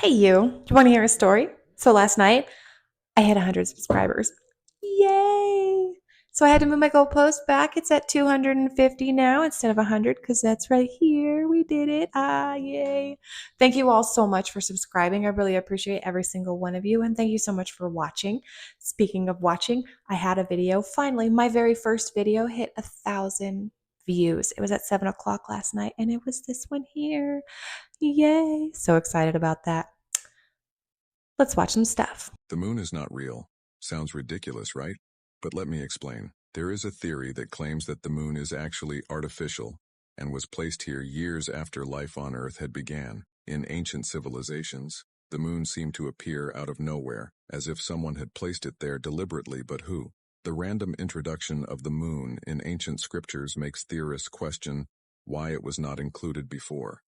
Hey, you want to hear a story? So last night I hit 100 subscribers. Yay! So I had to move my goalpost back. It's at 250 now instead of 100 because that's right here. We did it. Ah, yay. Thank you all so much for subscribing. I really appreciate every single one of you. And thank you so much for watching. Speaking of watching, I had a video. Finally, my very first video hit 1,000 views. It was at 7 o'clock last night and it was this one here. Yay. So excited about that. Let's watch some stuff. The moon is not real. Sounds ridiculous, right? But let me explain. There is a theory that claims that the moon is actually artificial and was placed here years after life on Earth had began. In ancient civilizations, the moon seemed to appear out of nowhere, as if someone had placed it there deliberately, but who? The random introduction of the moon in ancient scriptures makes theorists question why it was not included before,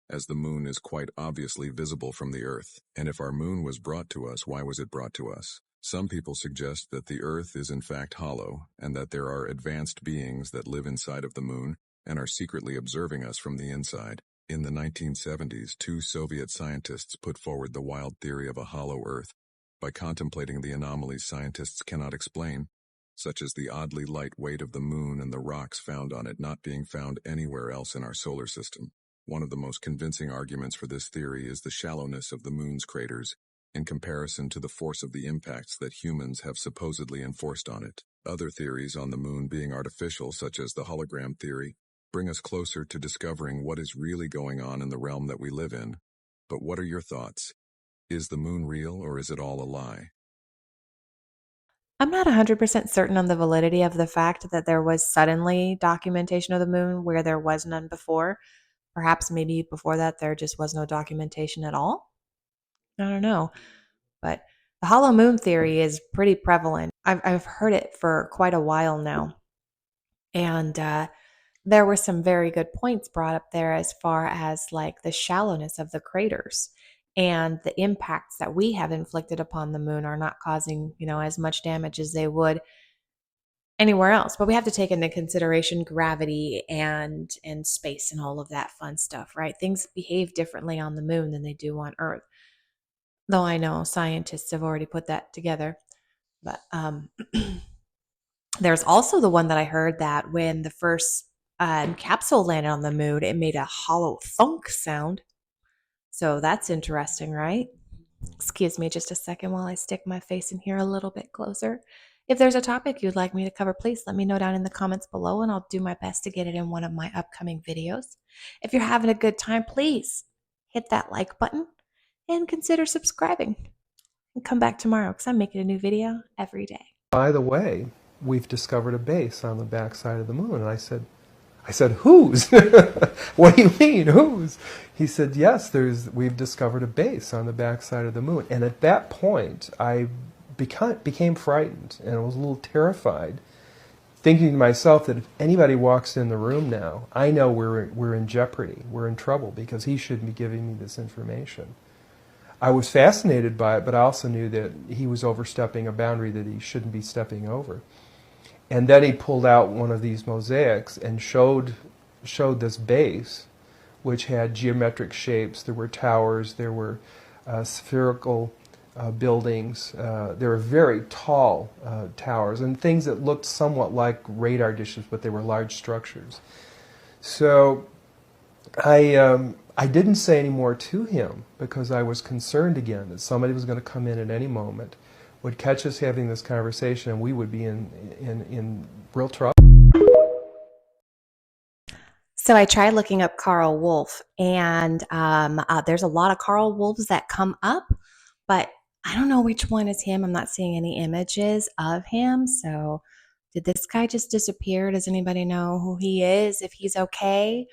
as the moon is quite obviously visible from the Earth. And if our moon was brought to us, why was it brought to us? Some people suggest that the Earth is in fact hollow, and that there are advanced beings that live inside of the moon and are secretly observing us from the inside. In the 1970s, two Soviet scientists put forward the wild theory of a hollow Earth by contemplating the anomalies scientists cannot explain, such as the oddly light weight of the moon and the rocks found on it not being found anywhere else in our solar system. One of the most convincing arguments for this theory is the shallowness of the moon's craters in comparison to the force of the impacts that humans have supposedly enforced on it. Other theories on the moon being artificial, such as the hologram theory, bring us closer to discovering what is really going on in the realm that we live in. But what are your thoughts? Is the moon real, or is it all a lie? I'm not 100% certain on the validity of the fact that there was suddenly documentation of the moon where there was none before. Perhaps maybe before that there just was no documentation at all. I don't know. But the hollow moon theory is pretty prevalent. I've heard it for quite a while now. And there were some very good points brought up there as far as like the shallowness of the craters and the impacts that we have inflicted upon the moon are not causing, as much damage as they would anywhere else. But we have to take into consideration gravity and space and all of that fun stuff, right? Things behave differently on the moon than they do on Earth. Though I know scientists have already put that together. But there's also the one that I heard that when the first capsule landed on the moon, it made a hollow thunk sound. So that's interesting, right? Excuse me just a second while I stick my face in here a little bit closer. If there's a topic you'd like me to cover, please let me know down in the comments below and I'll do my best to get it in one of my upcoming videos. If you're having a good time, please hit that like button and consider subscribing. And come back tomorrow because I'm making a new video every day. By the way, we've discovered a base on the backside of the moon. And I said, whose? What do you mean, whose? He said, yes, we've discovered a base on the backside of the moon. And at that point, I became frightened and I was a little terrified, thinking to myself that if anybody walks in the room now, I know we're in jeopardy, we're in trouble, because he shouldn't be giving me this information. I was fascinated by it, but I also knew that he was overstepping a boundary that he shouldn't be stepping over. And then he pulled out one of these mosaics and showed this base, which had geometric shapes. There were towers, there were spherical buildings, there were very tall towers, and things that looked somewhat like radar dishes, but they were large structures. So I didn't say any more to him because I was concerned again that somebody was going to come in at any moment, would catch us having this conversation, and we would be in real trouble. So I tried looking up Carl Wolf, and there's a lot of Carl Wolves that come up, but I don't know which one is him. I'm not seeing any images of him. So did this guy just disappear? Does anybody know who he is, if he's okay,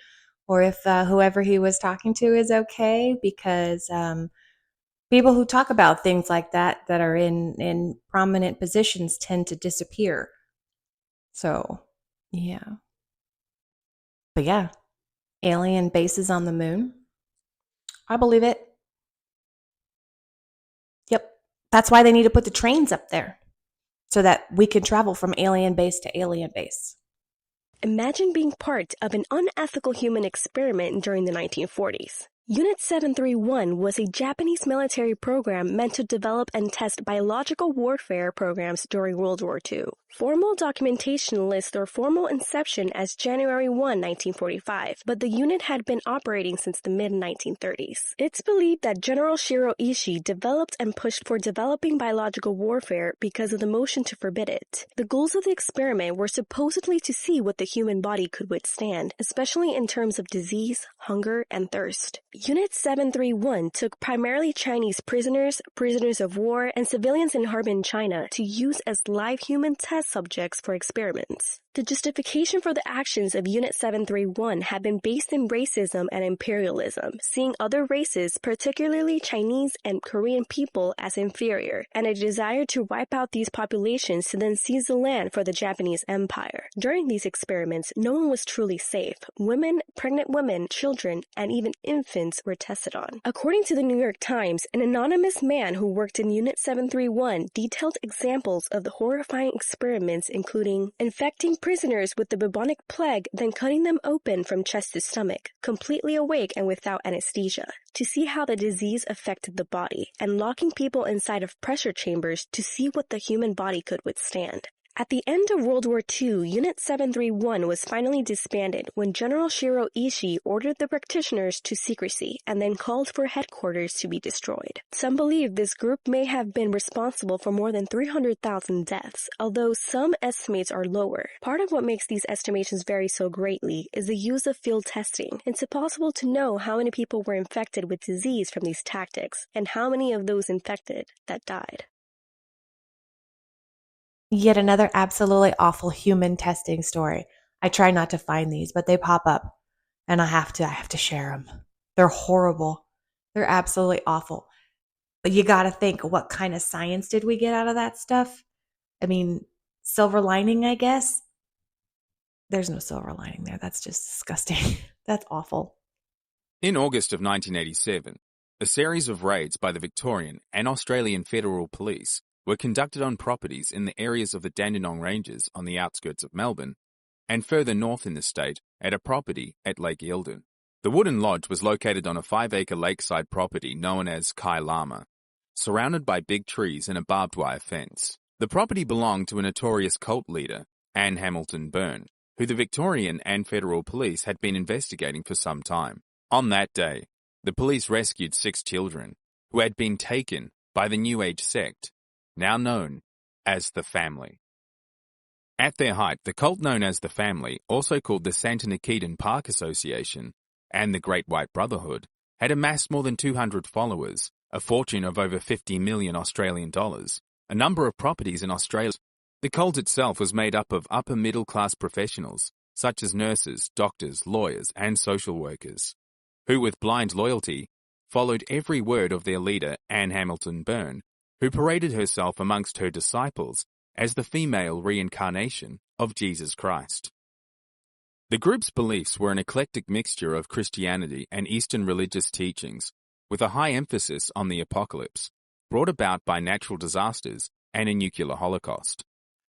or if whoever he was talking to is okay? Because people who talk about things like that are in prominent positions tend to disappear. So, yeah. But yeah, alien bases on the moon. I believe it. Yep. That's why they need to put the trains up there so that we can travel from alien base to alien base. Imagine being part of an unethical human experiment during the 1940s. Unit 731 was a Japanese military program meant to develop and test biological warfare programs during World War II. Formal documentation lists their formal inception as January 1, 1945, but the unit had been operating since the mid-1930s. It's believed that General Shiro Ishii developed and pushed for developing biological warfare because of the motion to forbid it. The goals of the experiment were supposedly to see what the human body could withstand, especially in terms of disease, hunger, and thirst. Unit 731 took primarily Chinese prisoners, prisoners of war, and civilians in Harbin, China to use as live human test subjects for experiments. The justification for the actions of Unit 731 had been based in racism and imperialism, seeing other races, particularly Chinese and Korean people, as inferior, and a desire to wipe out these populations to then seize the land for the Japanese Empire. During these experiments, no one was truly safe. Women, pregnant women, children, and even infants were tested on. According to the New York Times, an anonymous man who worked in Unit 731 detailed examples of the horrifying experiments, including infecting prisoners with the bubonic plague, then cutting them open from chest to stomach, completely awake and without anesthesia, to see how the disease affected the body, and locking people inside of pressure chambers to see what the human body could withstand. At the end of World War II, Unit 731 was finally disbanded when General Shiro Ishii ordered the practitioners to secrecy and then called for headquarters to be destroyed. Some believe this group may have been responsible for more than 300,000 deaths, although some estimates are lower. Part of what makes these estimations vary so greatly is the use of field testing. It's impossible to know how many people were infected with disease from these tactics and how many of those infected that died. Yet another absolutely awful human testing story. I try not to find these, but they pop up and I have to share them. They're horrible. They're absolutely awful. But you got to think, what kind of science did we get out of that stuff? I mean, silver lining, I guess. There's no silver lining there. That's just disgusting. That's awful. In August of 1987, a series of raids by the Victorian and Australian Federal Police were conducted on properties in the areas of the Dandenong Ranges on the outskirts of Melbourne, and further north in the state at a property at Lake Eildon. The wooden lodge was located on a 5-acre lakeside property known as Kai Lama, surrounded by big trees and a barbed wire fence. The property belonged to a notorious cult leader, Anne Hamilton Byrne, who the Victorian and Federal Police had been investigating for some time. On that day, the police rescued 6 children who had been taken by the New Age sect, now known as the Family. At their height, the cult known as the Family, also called the Santa Nikitan Park Association and the Great White Brotherhood, had amassed more than 200 followers, a fortune of over 50 million Australian dollars, a number of properties in Australia. The cult itself was made up of upper middle class professionals, such as nurses, doctors, lawyers, and social workers, who with blind loyalty followed every word of their leader, Anne Hamilton Byrne, who paraded herself amongst her disciples as the female reincarnation of Jesus Christ. The group's beliefs were an eclectic mixture of Christianity and Eastern religious teachings, with a high emphasis on the apocalypse, brought about by natural disasters and a nuclear holocaust.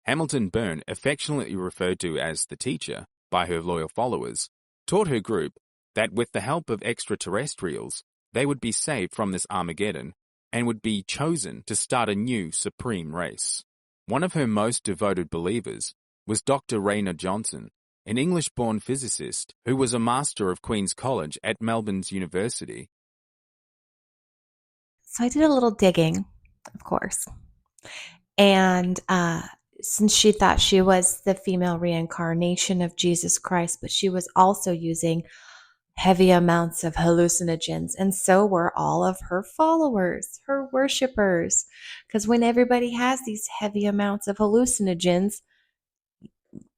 Hamilton Byrne, affectionately referred to as the teacher by her loyal followers, taught her group that with the help of extraterrestrials, they would be saved from this Armageddon and would be chosen to start a new supreme race. One of her most devoted believers was Dr. Rayner Johnson, an English-born physicist who was a master of Queen's College at Melbourne's University. So I did a little digging, of course. And since she thought she was the female reincarnation of Jesus Christ, but she was also using heavy amounts of hallucinogens, and so were all of her followers, her worshipers. Because when everybody has these heavy amounts of hallucinogens,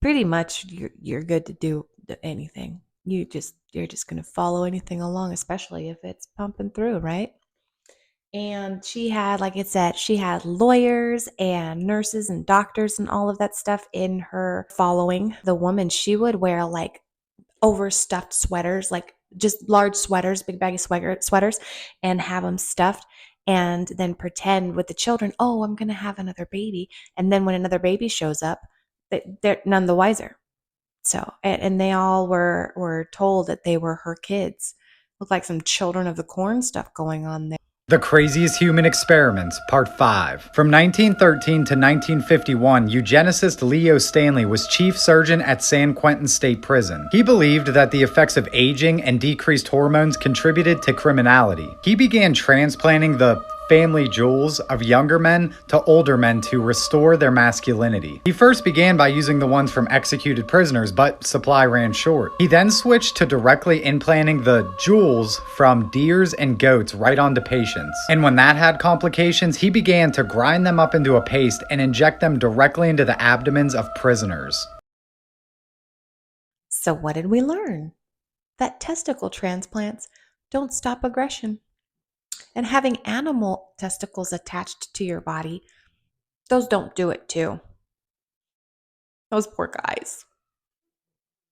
pretty much you're good to do anything. You're just going to follow anything along, especially if it's pumping through, right? And she had, like it said, she had lawyers and nurses and doctors and all of that stuff in her following. The woman, she would wear like overstuffed sweaters, like just large sweaters, big baggy sweaters, and have them stuffed and then pretend with the children, oh, I'm going to have another baby. And then when another baby shows up, they're none the wiser. So, and they all were told that they were her kids. Look like some Children of the Corn stuff going on there. The Craziest Human Experiments, Part 5. From 1913 to 1951, eugenicist Leo Stanley was chief surgeon at San Quentin State Prison. He believed that the effects of aging and decreased hormones contributed to criminality. He began transplanting the family jewels of younger men to older men to restore their masculinity. He first began by using the ones from executed prisoners, but supply ran short. He then switched to directly implanting the jewels from deers and goats right onto patients. And when that had complications, he began to grind them up into a paste and inject them directly into the abdomens of prisoners. So what did we learn? That testicle transplants don't stop aggression. And having animal testicles attached to your body, those don't do it too. Those poor guys.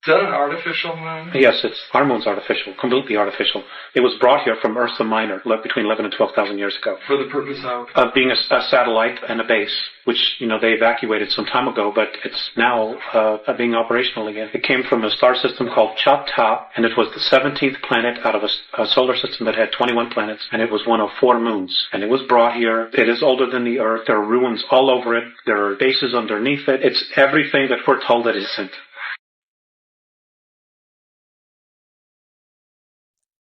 Is that an artificial moon? Yes, our moon's artificial, completely artificial. It was brought here from Ursa Minor between 11 and 12,000 years ago. For the purpose of? Of being a satellite and a base, which, they evacuated some time ago, but it's now being operational again. It came from a star system called Chop-Top, and it was the 17th planet out of a solar system that had 21 planets, and it was one of 4 moons. And it was brought here. It is older than the Earth. There are ruins all over it. There are bases underneath it. It's everything that we're told it isn't.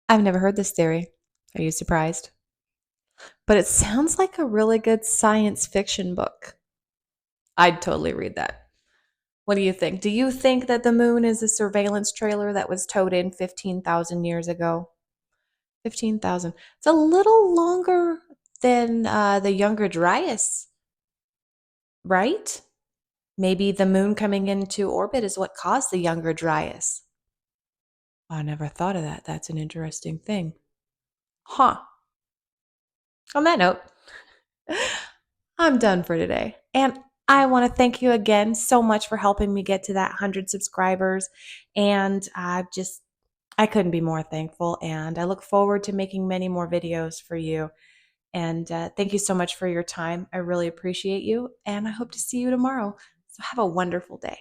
I've never heard this theory. Are you surprised? But it sounds like a really good science fiction book. I'd totally read that. What do you think? Do you think that the moon is a surveillance trailer that was towed in 15,000 years ago? 15,000. It's a little longer than the Younger Dryas, right? Maybe the moon coming into orbit is what caused the Younger Dryas. I never thought of that. That's an interesting thing. Huh. On that note, I'm done for today. And I want to thank you again so much for helping me get to that 100 subscribers. And I couldn't be more thankful. And I look forward to making many more videos for you. And thank you so much for your time. I really appreciate you. And I hope to see you tomorrow. So have a wonderful day.